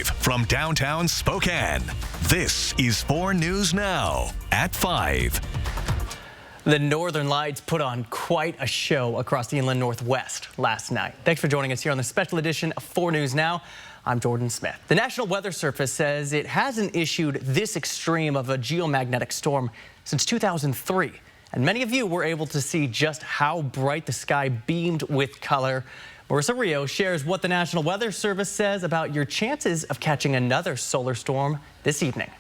Live from downtown Spokane, this is 4 News Now at 5. The Northern Lights put on quite a show across the inland Northwest last night. Thanks for joining us here on the special edition of 4 News Now. I'm Jordan Smith. The National Weather Service says it hasn't issued this extreme of a geomagnetic storm since 2003. And many of you were able to see just how bright the sky beamed with color. Marissa Rio shares what the National Weather Service says about your chances of catching another solar storm this evening.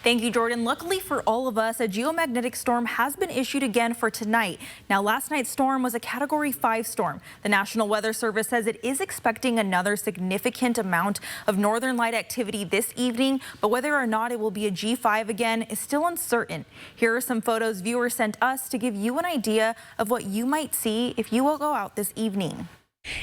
Thank you, Jordan. Luckily for all of us, a geomagnetic storm has been issued again for tonight. Now, last night's storm was a Category 5 storm. The National Weather Service says it is expecting another significant amount of northern light activity this evening, but whether or not it will be a G5 again is still uncertain. Here are some photos viewers sent us to give you an idea of what you might see if you will go out this evening.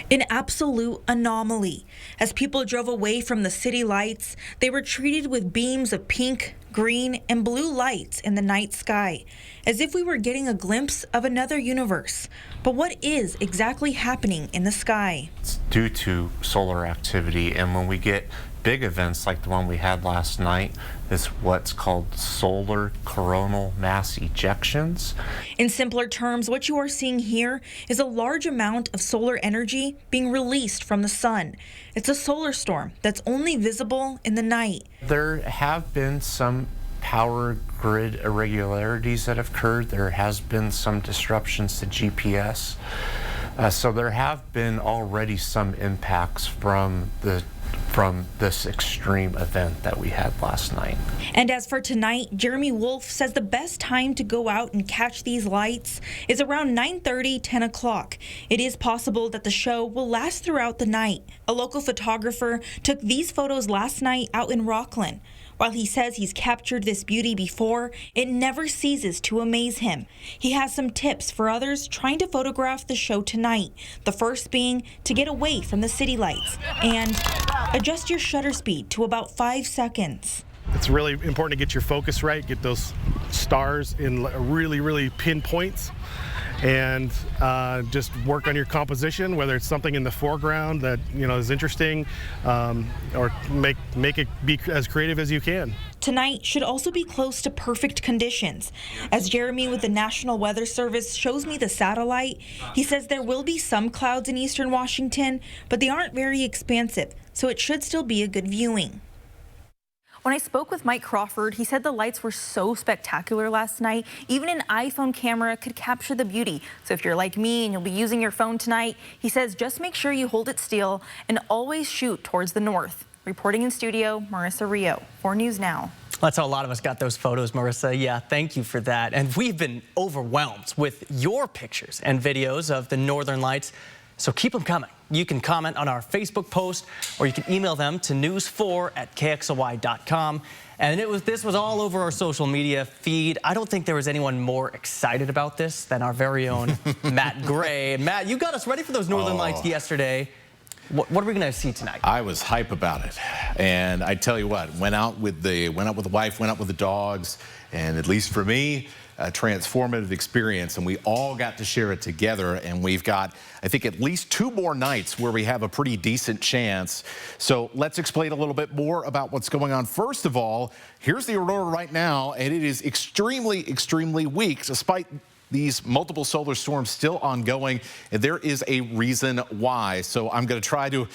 An absolute anomaly. As people drove away from the city lights, they were treated with beams of pink, green, and blue lights in the night sky, as if we were getting a glimpse of another universe. But what is exactly happening in the sky? It's due to solar activity, and when we get big events like the one we had last night, is what's called solar coronal mass ejections. In simpler terms, what you are seeing here is a large amount of solar energy being released from the sun. It's a solar storm that's only visible in the night. There have been some power grid irregularities that have occurred. There has been some disruptions to GPS. So there have been already some impacts from this extreme event that we had last night. And as for tonight, Jeremy Wolf says the best time to go out and catch these lights is around 9:30, 10 o'clock. It is possible that the show will last throughout the night. A local photographer took these photos last night out in Rockland. While he says he's captured this beauty before, it never ceases to amaze him. He has some tips for others trying to photograph the show tonight. The first being to get away from the city lights and adjust your shutter speed to about 5 seconds. It's really important to get your focus right, get those stars in really pinpoints, and just work on your composition, whether it's something in the foreground that is interesting, or make it be as creative as you can. Tonight should also be close to perfect conditions. As Jeremy with the National Weather Service shows me the satellite, he says there will be some clouds in eastern Washington, but they aren't very expansive, so it should still be a good viewing. When I spoke with Mike Crawford, he said the lights were so spectacular last night, even an iPhone camera could capture the beauty. So if you're like me and you'll be using your phone tonight, he says just make sure you hold it still and always shoot towards the north. Reporting in studio, Marissa Rio, 4 News Now. That's how a lot of us got those photos, Marissa. Yeah, thank you for that. And we've been overwhelmed with your pictures and videos of the Northern Lights, so keep them coming. You can comment on our Facebook post, or you can email them to news4@kxly.com. And this was all over our social media feed. I don't think there was anyone more excited about this than our very own Matt Gray. Matt, you got us ready for those Northern Lights yesterday. What are we going to see tonight? I was hype about it, and I tell you what, went out with the wife, went out with the dogs, and at least for me, a transformative experience, and we all got to share it together. And we've got, I think, at least 2 more nights where we have a pretty decent chance. So let's explain a little bit more about what's going on. First of all, here's the aurora right now, and it is extremely weak, despite these multiple solar storms still ongoing, and there is a reason why. So I'm going to try to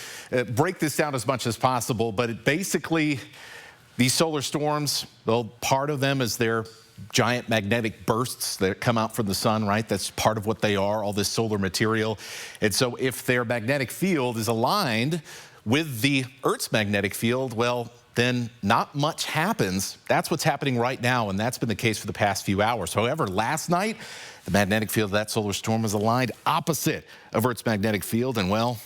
break this down as much as possible, but basically, these solar storms, well, part of them is their giant magnetic bursts that come out from the sun, right? That's part of what they are, all this solar material. And so if their magnetic field is aligned with the Earth's magnetic field, well, then not much happens. That's what's happening right now, and that's been the case for the past few hours. However, last night, the magnetic field of that solar storm was aligned opposite of Earth's magnetic field, and well,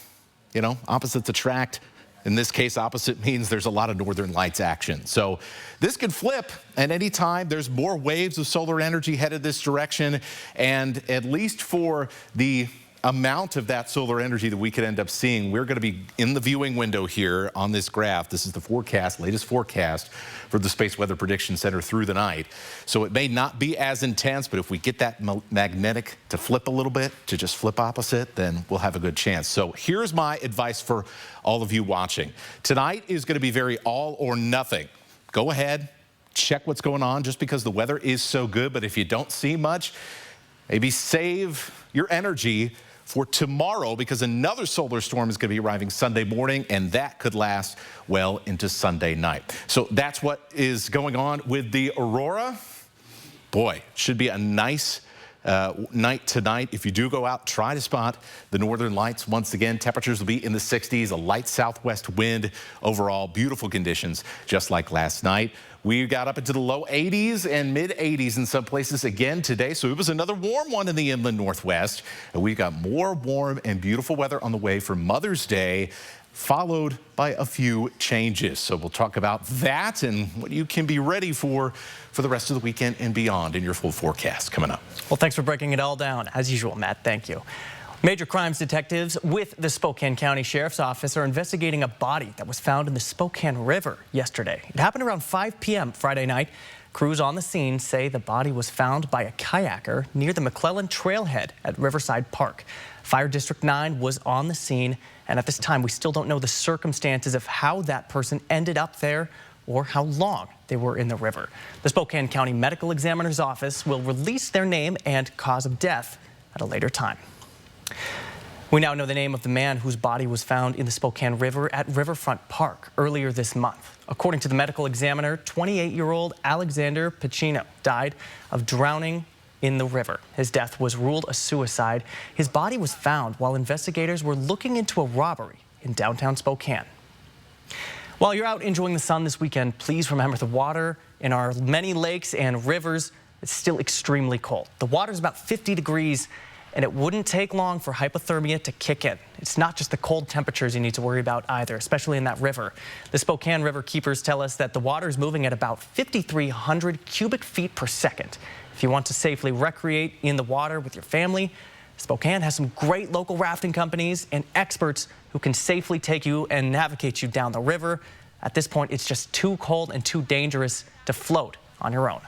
opposites attract. In this case, opposite means there's a lot of northern lights action. So this could flip at any time. There's more waves of solar energy headed this direction, and at least for the amount of that solar energy that we could end up seeing. We're going to be in the viewing window here on this graph. This is the forecast, latest forecast for the Space Weather Prediction Center through the night. So it may not be as intense, but if we get that magnetic to flip a little bit, to just flip opposite, then we'll have a good chance. So here's my advice for all of you watching. Tonight is going to be very all or nothing. Go ahead, check what's going on just because the weather is so good. But if you don't see much, maybe save your energy for tomorrow because another solar storm is going to be arriving Sunday morning, and that could last well into Sunday night. So that's what is going on with the aurora. Boy, should be a nice night tonight. If you do go out, try to spot the northern lights. Once again, temperatures will be in the 60s, a light southwest wind. Overall, beautiful conditions, just like last night. We got up into the low 80s and mid 80s in some places again today. So it was another warm one in the inland northwest. And we've got more warm and beautiful weather on the way for Mother's Day, followed by a few changes. So we'll talk about that and what you can be ready for the rest of the weekend and beyond in your full forecast coming up. Well, thanks for breaking it all down. As usual, Matt, thank you. Major crimes detectives with the Spokane County Sheriff's Office are investigating a body that was found in the Spokane River yesterday. It happened around 5 p.m. Friday night. Crews on the scene say the body was found by a kayaker near the McClellan Trailhead at Riverside Park. Fire District 9 was on the scene, and at this time, we still don't know the circumstances of how that person ended up there or how long they were in the river. The Spokane County Medical Examiner's Office will release their name and cause of death at a later time. We now know the name of the man whose body was found in the Spokane River at Riverfront Park earlier this month. According to the medical examiner, 28-year-old Alexander Pacino died of drowning in the river. His death was ruled a suicide. His body was found while investigators were looking into a robbery in downtown Spokane. While you're out enjoying the sun this weekend, please remember the water in our many lakes and rivers is still extremely cold. The water's about 50 degrees, and it wouldn't take long for hypothermia to kick in. It's not just the cold temperatures you need to worry about either, especially in that river. The Spokane River keepers tell us that the water is moving at about 5,300 cubic feet per second. If you want to safely recreate in the water with your family, Spokane has some great local rafting companies and experts who can safely take you and navigate you down the river. At this point, it's just too cold and too dangerous to float on your own.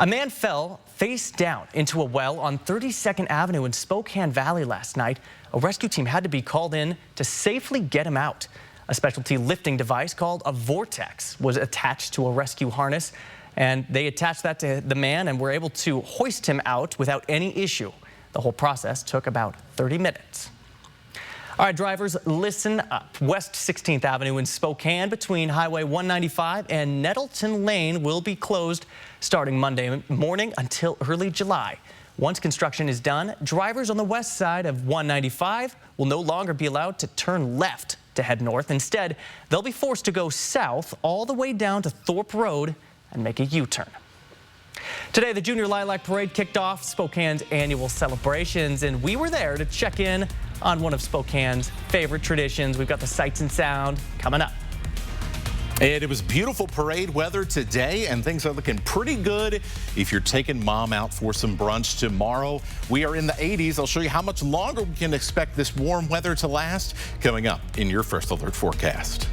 A man fell face down into a well on 32nd Avenue in Spokane Valley last night. A rescue team had to be called in to safely get him out. A specialty lifting device called a Vortex was attached to a rescue harness, and they attached that to the man and were able to hoist him out without any issue. The whole process took about 30 minutes. All right, drivers, listen up. West 16th Avenue in Spokane between Highway 195 and Nettleton Lane will be closed starting Monday morning until early July. Once construction is done, drivers on the west side of 195 will no longer be allowed to turn left to head north. Instead, they'll be forced to go south all the way down to Thorpe Road and make a U-turn. Today, the Junior Lilac Parade kicked off Spokane's annual celebrations, and we were there to check in on one of Spokane's favorite traditions. We've got the sights and sound coming up. And it was beautiful parade weather today, and things are looking pretty good if you're taking mom out for some brunch tomorrow. We are in the 80s. I'll show you how much longer we can expect this warm weather to last coming up in your First Alert forecast.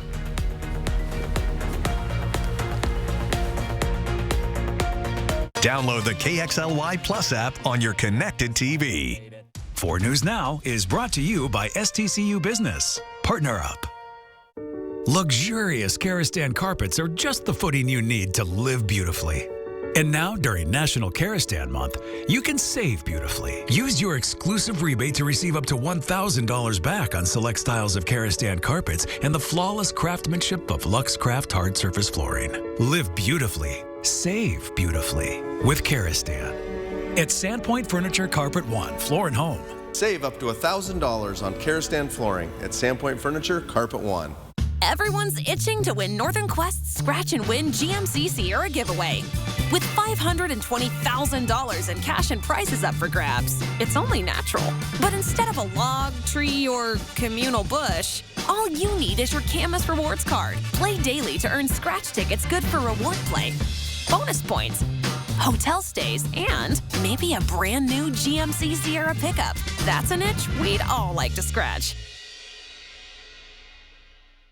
Download the KXLY Plus app on your connected TV. 4 News Now is brought to you by STCU Business. Partner up. Luxurious Karastan carpets are just the footing you need to live beautifully. And now, during National Karastan Month, you can save beautifully. Use your exclusive rebate to receive up to $1,000 back on select styles of Karastan carpets and the flawless craftsmanship of LuxCraft hard surface flooring. Live beautifully. Save beautifully with Karastan. At Sandpoint Furniture Carpet One, Floor and Home. Save up to $1,000 on Karastan flooring at Sandpoint Furniture Carpet One. Everyone's itching to win Northern Quest's Scratch and Win GMC Sierra giveaway. With $520,000 in cash and prizes up for grabs, it's only natural. But instead of a log, tree, or communal bush, all you need is your Camas Rewards card. Play daily to earn scratch tickets good for reward play, bonus points, hotel stays, and maybe a brand new GMC Sierra pickup. That's an itch we'd all like to scratch.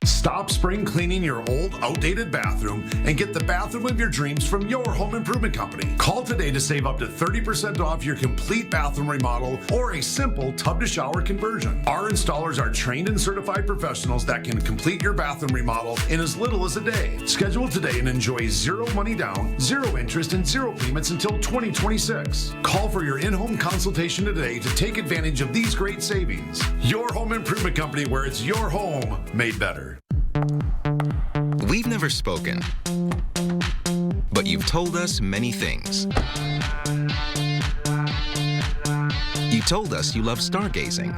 Stop spring cleaning your old, outdated bathroom and get the bathroom of your dreams from your home improvement company. Call today to save up to 30% off your complete bathroom remodel or a simple tub-to-shower conversion. Our installers are trained and certified professionals that can complete your bathroom remodel in as little as a day. Schedule today and enjoy zero money down, zero interest, and zero payments until 2026. Call for your in-home consultation today to take advantage of these great savings. Your home improvement company, where it's your home made better. We've never spoken, but you've told us many things. You told us you love stargazing,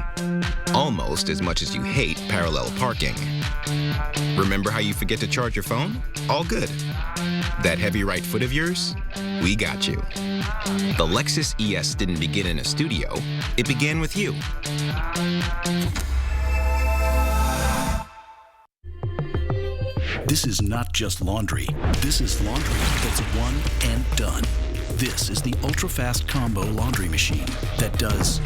almost as much as you hate parallel parking. Remember how you forget to charge your phone? All good. That heavy right foot of yours? We got you. The Lexus ES didn't begin in a studio, it began with you. This is not just laundry. This is laundry that's one and done. This is the ultra-fast combo laundry machine that does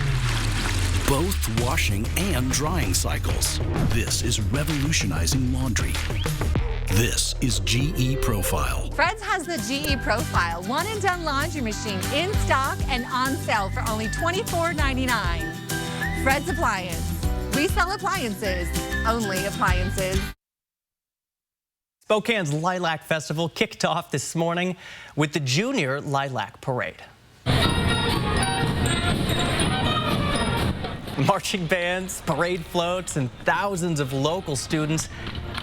both washing and drying cycles. This is revolutionizing laundry. This is GE Profile. Fred's has the GE Profile one-and-done laundry machine in stock and on sale for only $24.99. Fred's Appliance. We sell appliances, only appliances. Spokane's Lilac Festival kicked off this morning with the Junior Lilac Parade. Marching bands, parade floats, and thousands of local students,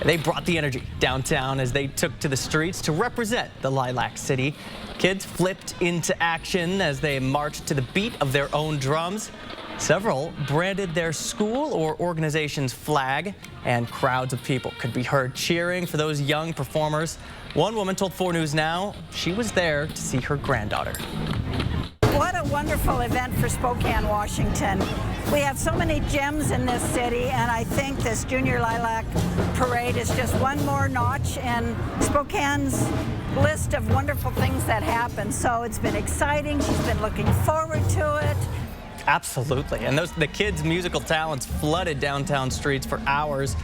they brought the energy downtown as they took to the streets to represent the Lilac City. Kids flipped into action as they marched to the beat of their own drums. Several branded their school or organization's flag, and crowds of people could be heard cheering for those young performers. One woman told 4 News Now she was there to see her granddaughter. What a wonderful event for Spokane, Washington. We have so many gems in this city, and I think this Junior Lilac Parade is just one more notch in Spokane's list of wonderful things that happen. So it's been exciting. She's been looking forward to it. Absolutely. And the kids' musical talents flooded downtown streets for hours,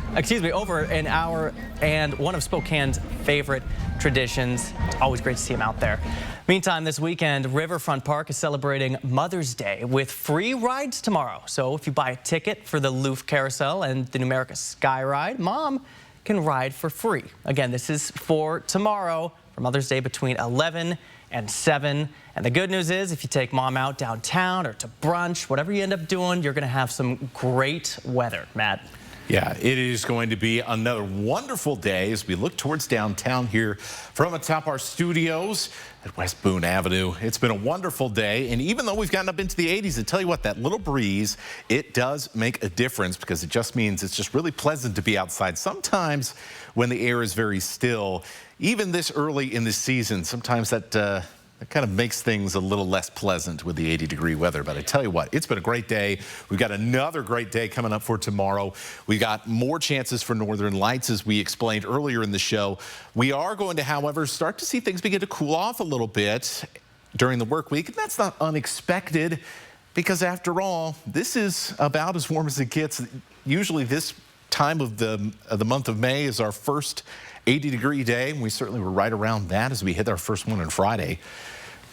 over an hour, and one of Spokane's favorite traditions. It's always great to see them out there. Meantime, this weekend, Riverfront Park is celebrating Mother's Day with free rides tomorrow. So if you buy a ticket for the Loof Carousel and the Numerica Sky Ride, Mom can ride for free. Again, this is for tomorrow, for Mother's Day between 11 and 7. And the good news is if you take Mom out downtown or to brunch, whatever you end up doing, you're going to have some great weather. Matt. Yeah, it is going to be another wonderful day as we look towards downtown here from atop our studios at West Boone Avenue. It's been a wonderful day, and even though we've gotten up into the 80s, I tell you what, that little breeze, it does make a difference because it just means it's just really pleasant to be outside. Sometimes when the air is very still, even this early in the season, sometimes that kind of makes things a little less pleasant with the 80-degree weather. But I tell you what, it's been a great day. We've got another great day coming up for tomorrow. We've got more chances for northern lights, as we explained earlier in the show. We are going to, however, start to see things begin to cool off a little bit during the work week. And that's not unexpected because, after all, this is about as warm as it gets. Usually this time of the month of May is our first 80-degree day. We certainly were right around that as we hit our first one on Friday.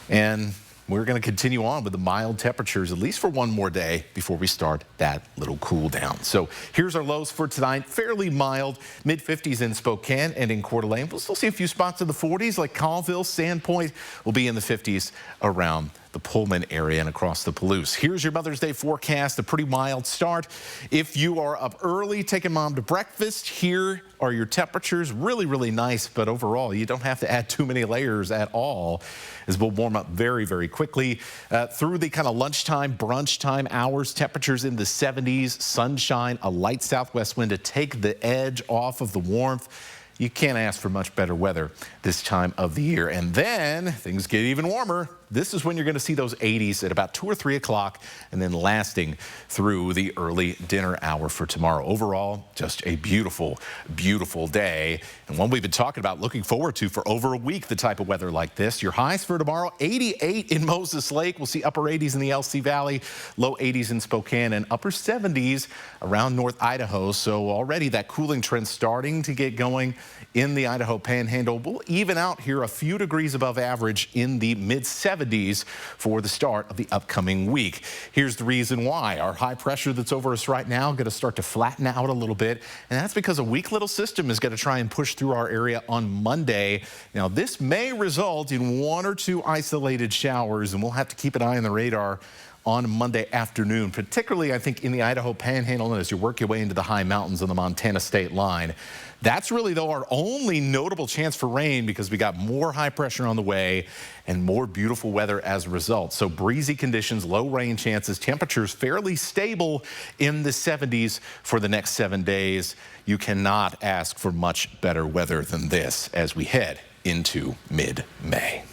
And we're going to continue on with the mild temperatures, at least for one more day before we start that little cool down. So here's our lows for tonight. Fairly mild, mid-50s in Spokane and in Coeur d'Alene. We'll still see a few spots in the 40s, like Colville, Sandpoint will be in the 50s around the Pullman area and across the Palouse. Here's your Mother's Day forecast, a pretty mild start. If you are up early taking Mom to breakfast, here are your temperatures. Really, really nice, but overall, you don't have to add too many layers at all, as we'll warm up very, very quickly. Through the kind of lunchtime, brunch time hours, temperatures in the 70s, sunshine, a light southwest wind to take the edge off of the warmth. You can't ask for much better weather this time of the year. And then things get even warmer. this is when you're going to see those 80s at about 2 or 3 o'clock and then lasting through the early dinner hour for tomorrow. Overall, just a beautiful, beautiful day, and one we've been talking about, looking forward to for over a week, the type of weather like this. Your highs for tomorrow, 88 in Moses Lake. We'll see upper 80s in the LC Valley, low 80s in Spokane, and upper 70s around North Idaho. So already that cooling trend starting to get going in the Idaho Panhandle. We'll even out here a few degrees above average in the mid-70s for the start of the upcoming week. Here's the reason why. Our high pressure that's over us right now going to start to flatten out a little bit, and that's because a weak little system is going to try and push through our area on Monday. Now, this may result in 1 or 2 isolated showers, and we'll have to keep an eye on the radar on Monday afternoon, particularly, I think, in the Idaho Panhandle and as you work your way into the high mountains on the Montana state line. That's really, though, our only notable chance for rain because we got more high pressure on the way and more beautiful weather as a result. So breezy conditions, low rain chances, temperatures fairly stable in the 70s for the next 7 days. You cannot ask for much better weather than this as we head into mid-May.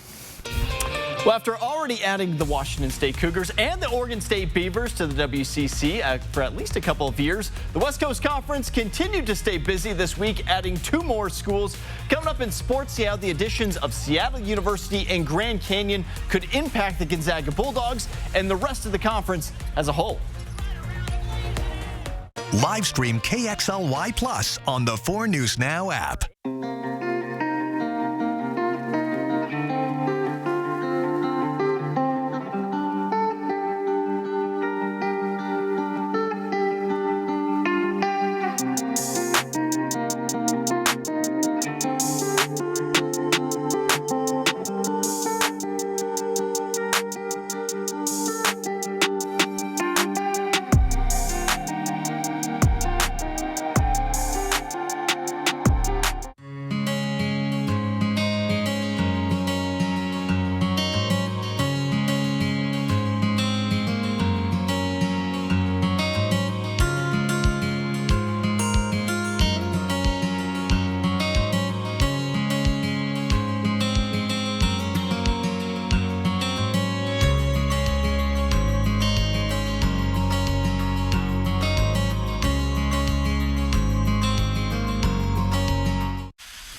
Well, after already adding the Washington State Cougars and the Oregon State Beavers to the WCC for at least a couple of years, the West Coast Conference continued to stay busy this week, adding 2 more schools. Coming up in sports, see how the additions of Seattle University and Grand Canyon could impact the Gonzaga Bulldogs and the rest of the conference as a whole. Live stream KXLY Plus on the 4 News Now app.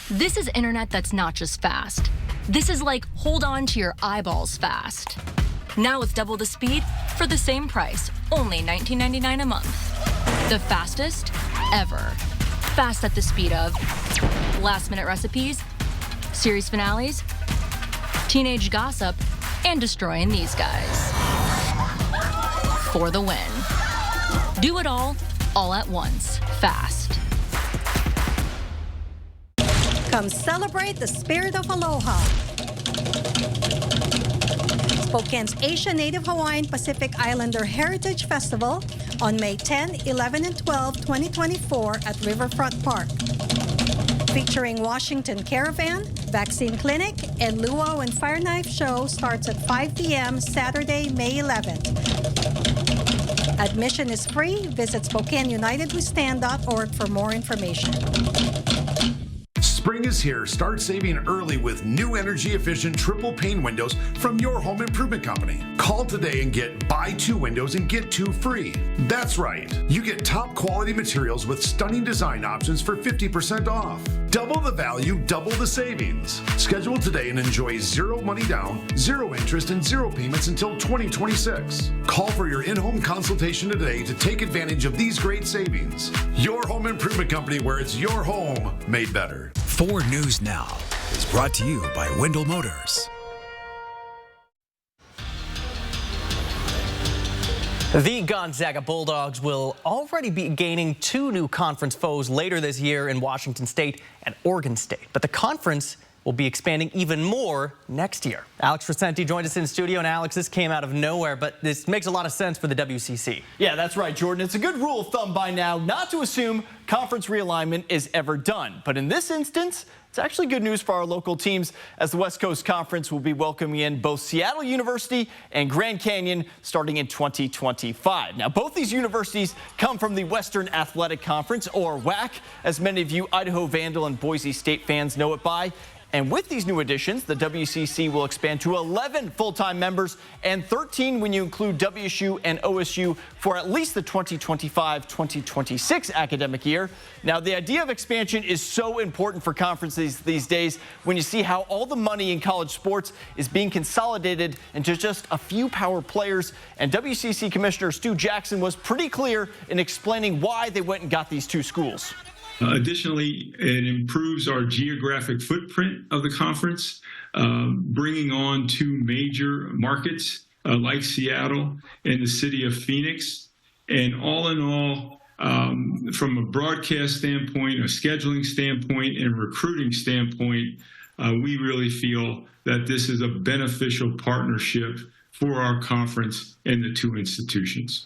This is internet that's not just fast. This is like hold on to your eyeballs fast. Now with double the speed for the same price, only $19.99 a month. The fastest ever. Fast at the speed of last-minute recipes, series finales, teenage gossip, and destroying these guys. For the win. Do it all at once, fast. Come celebrate the spirit of aloha. Spokane's Asian Native Hawaiian Pacific Islander Heritage Festival on May 10, 11, and 12, 2024 at Riverfront Park. Featuring Washington Caravan, Vaccine Clinic, and Luau and Fire Knife Show starts at 5 p.m. Saturday, May 11th. Admission is free. Visit SpokaneUnitedWeStand.org for more information. Spring is here. Start saving early with new energy-efficient triple pane windows from your home improvement company. Call today and get buy 2 windows and get 2 free. That's right. You get top quality materials with stunning design options for 50% off. Double the value, double the savings. Schedule today and enjoy 0 money down, 0 interest, and 0 payments until 2026. Call for your in-home consultation today to take advantage of these great savings. Your home improvement company, where it's your home made better. 4 News Now is brought to you by Wendell Motors. The Gonzaga Bulldogs will already be gaining 2 new conference foes later this year in Washington State and Oregon State. But the conference will be expanding even more next year. Alex Crescenti joined us in studio. And Alex, this came out of nowhere, but this makes a lot of sense for the WCC. Yeah, that's right, Jordan. It's a good rule of thumb by now not to assume conference realignment is ever done. But in this instance, it's actually good news for our local teams, as the West Coast Conference will be welcoming in both Seattle University and Grand Canyon starting in 2025. Now, both these universities come from the Western Athletic Conference, or WAC, as many of you Idaho Vandal and Boise State fans know it by. And with these new additions, the WCC will expand to 11 full-time members and 13 when you include WSU and OSU for at least the 2025-2026 academic year. Now, the idea of expansion is so important for conferences these days when you see how all the money in college sports is being consolidated into just a few power players. And WCC Commissioner Stu Jackson was pretty clear in explaining why they went and got these two schools. Additionally, it improves our geographic footprint of the conference, bringing on two major markets like Seattle and the city of Phoenix. And all in all, from a broadcast standpoint, a scheduling standpoint, and recruiting standpoint, we really feel that this is a beneficial partnership for our conference and the two institutions.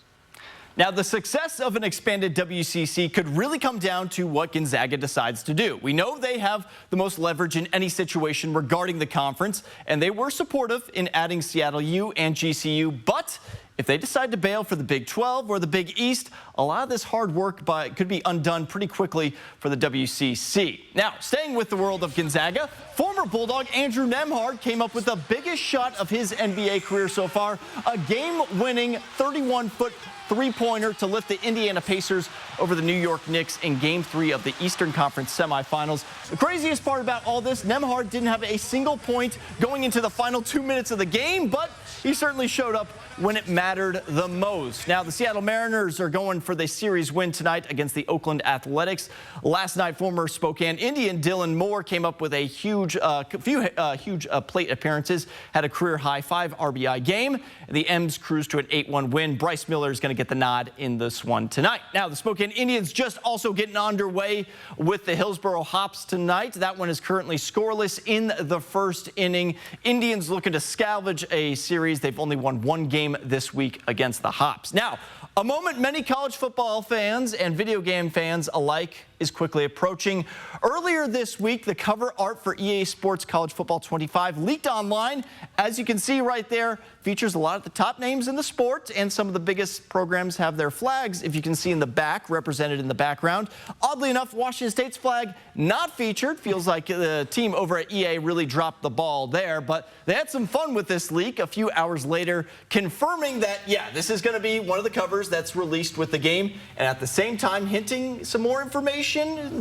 Now, the success of an expanded WCC could really come down to what Gonzaga decides to do. We know they have the most leverage in any situation regarding the conference, and they were supportive in adding Seattle U and GCU. But if they decide to bail for the Big 12 or the Big East, a lot of this hard work could be undone pretty quickly for the WCC. Now, staying with the world of Gonzaga, former Bulldog Andrew Nembhard came up with the biggest shot of his NBA career so far, a game-winning 31-foot three-pointer to lift the Indiana Pacers over the New York Knicks in Game 3 of the Eastern Conference semifinals. The craziest part about all this, Nembhard didn't have a single point going into the final 2 minutes of the game, but he certainly showed up when it mattered the most. Now, the Seattle Mariners are going for the series win tonight against the Oakland Athletics. Last night, former Spokane Indian Dylan Moore came up with a huge plate appearances, had a career-high 5 RBI game. The M's cruised to an 8-1 win. Bryce Miller is going to get the nod in this one tonight. Now, the Spokane Indians just also getting underway with the Hillsboro Hops tonight. That one is currently scoreless in the first inning. Indians looking to salvage a series. They've only won one game this week against the Hops. Now, a moment many college football fans and video game fans alike is quickly approaching. Earlier this week, the cover art for EA Sports College Football 25 leaked online. As you can see right there, features a lot of the top names in the sport, and some of the biggest programs have their flags, if you can see in the back, represented in the background. Oddly enough, Washington State's flag not featured. Feels like the team over at EA really dropped the ball there, but they had some fun with this leak a few hours later, confirming that, yeah, this is going to be one of the covers that's released with the game, and at the same time hinting some more information.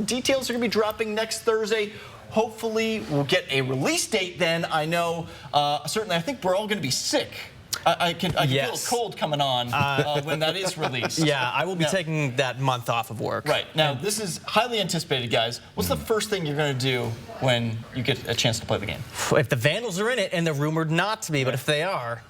Details are going to be dropping next Thursday. Hopefully, we'll get a release date then. I know, certainly, I think we're all going to be sick. I can feel a cold coming on when that is released. Yeah, I will be taking that month off of work. Right. Now, this is highly anticipated, guys. What's the first thing you're going to do when you get a chance to play the game? If the Vandals are in it, and they're rumored not to be, but if they are,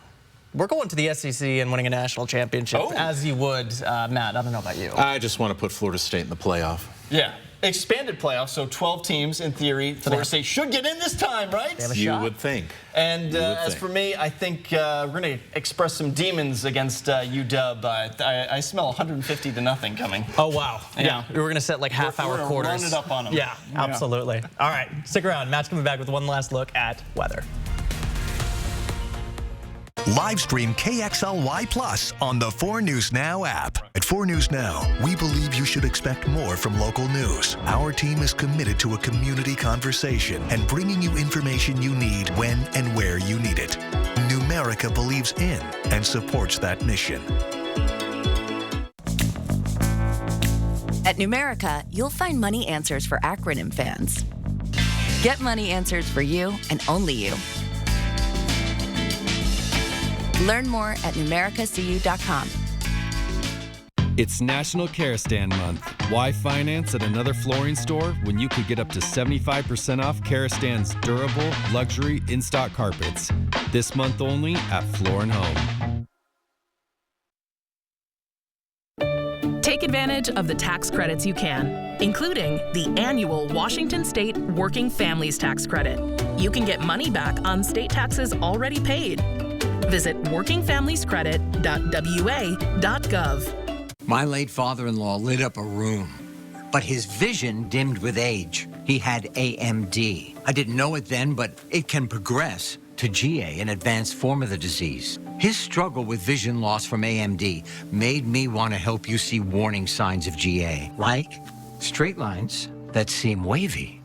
we're going to the SEC and winning a national championship, as you would, Matt. I don't know about you. I just want to put Florida State in the playoff. Yeah. Expanded playoffs, so 12 teams in theory. Florida State should get in this time, right? You would think. And as for me, I think we're going to express some demons against UW. I smell 150-0 coming. Oh, wow. Yeah. We were going to set like half-hour quarters. Run it up on them. Yeah, absolutely. All right, stick around. Matt's coming back with one last look at weather. Live stream KXLY Plus on the 4 News Now app. At 4 News Now, we believe you should expect more from local news. Our team is committed to a community conversation and bringing you information you need when and where you need it. Numerica believes in and supports that mission. At Numerica, you'll find money answers for acronym fans. Get money answers for you and only you. Learn more at numericacu.com. It's National Karastan Month. Why finance at another flooring store when you could get up to 75% off Karastan's durable, luxury, in-stock carpets? This month only at Floor & Home. Take advantage of the tax credits you can, including the annual Washington State Working Families Tax Credit. You can get money back on state taxes already paid. Visit workingfamiliescredit.wa.gov. My late father-in-law lit up a room, but his vision dimmed with age. He had AMD. I didn't know it then, but it can progress to GA, an advanced form of the disease. His struggle with vision loss from AMD made me want to help you see warning signs of GA, like straight lines that seem wavy.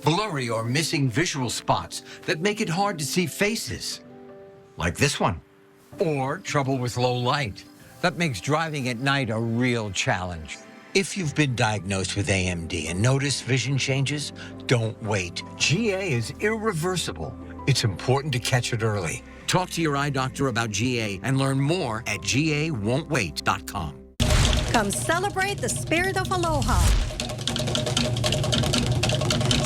blurry or missing visual spots that make it hard to see faces, like this one, or trouble with low light. That makes driving at night a real challenge. If you've been diagnosed with AMD and notice vision changes, don't wait. GA is irreversible. It's important to catch it early. Talk to your eye doctor about GA and learn more at GAWon'tWait.com. Come celebrate the spirit of aloha.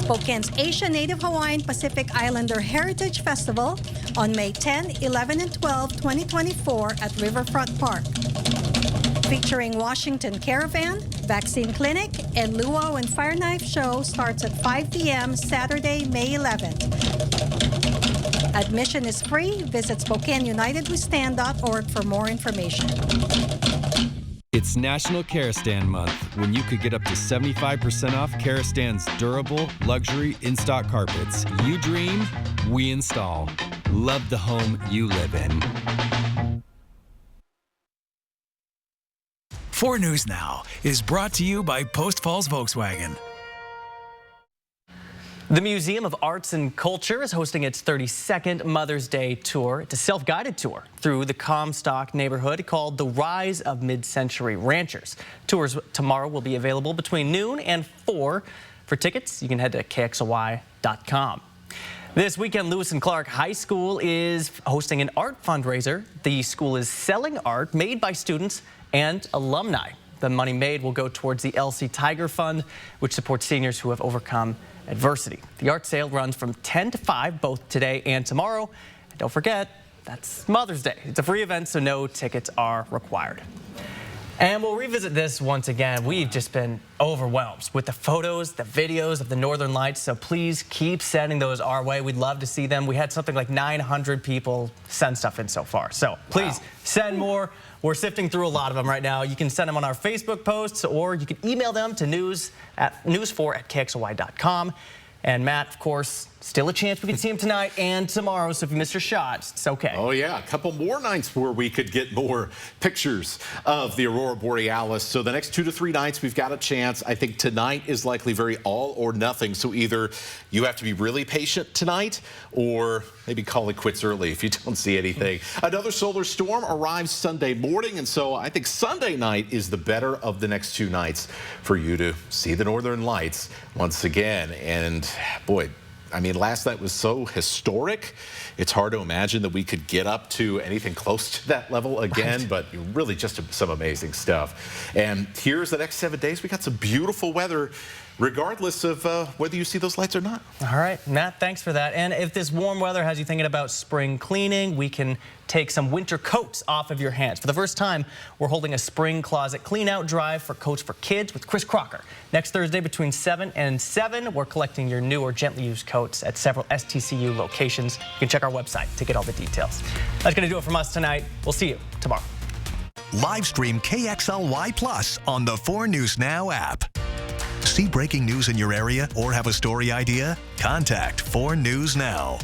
Spokane's Asian Native Hawaiian Pacific Islander Heritage Festival on May 10, 11, and 12, 2024 at Riverfront Park. Featuring Washington Caravan, Vaccine Clinic, and Luau and Fire Knife Show starts at 5 p.m. Saturday, May 11th. Admission is free. Visit SpokaneUnitedWeStand.org for more information. It's National Karastan Month, when you could get up to 75% off Karastan's durable, luxury, in-stock carpets. You dream, we install. Love the home you live in. 4 News Now is brought to you by Post Falls Volkswagen. The Museum of Arts and Culture is hosting its 32nd Mother's Day tour. It's a self-guided tour through the Comstock neighborhood called The Rise of Mid-Century Ranchers. Tours tomorrow will be available between noon and 4. For tickets, you can head to KXLY.com. This weekend, Lewis and Clark High School is hosting an art fundraiser. The school is selling art made by students and alumni. The money made will go towards the Elsie Tiger Fund, which supports seniors who have overcome adversity. The art sale runs from 10 to 5 both today and tomorrow. And don't forget, that's Mother's Day. It's a free event, so no tickets are required. And we'll revisit this once again. We've just been overwhelmed with the photos, the videos of the Northern Lights, so please keep sending those our way. We'd love to see them. We had something like 900 people send stuff in so far, so please send more. We're sifting through a lot of them right now. You can send them on our Facebook posts, or you can email them to news4@kxly.com. And Matt, of course, still a chance we can see him tonight and tomorrow, so if you missed your shot, it's okay. Oh, yeah, a couple more nights where we could get more pictures of the Aurora Borealis. So the next 2 to 3 nights, we've got a chance. I think tonight is likely very all or nothing. So either you have to be really patient tonight, or maybe call it quits early if you don't see anything. Another solar storm arrives Sunday morning, and so I think Sunday night is the better of the next 2 nights for you to see the Northern Lights once again. And boy, I mean, last night was so historic. It's hard to imagine that we could get up to anything close to that level again, but really just some amazing stuff. And here's the next 7 days. We got some beautiful weather, regardless of whether you see those lights or not. All right, Matt, thanks for that. And if this warm weather has you thinking about spring cleaning, we can take some winter coats off of your hands. For the first time, we're holding a spring closet clean out drive for coats for kids with Chris Crocker. Next Thursday between 7 and 7, we're collecting your new or gently used coats at several STCU locations. You can check our website to get all the details. That's going to do it from us tonight. We'll see you tomorrow. Live stream KXLY Plus on the 4 News Now app. See breaking news in your area or have a story idea? Contact 4 News Now.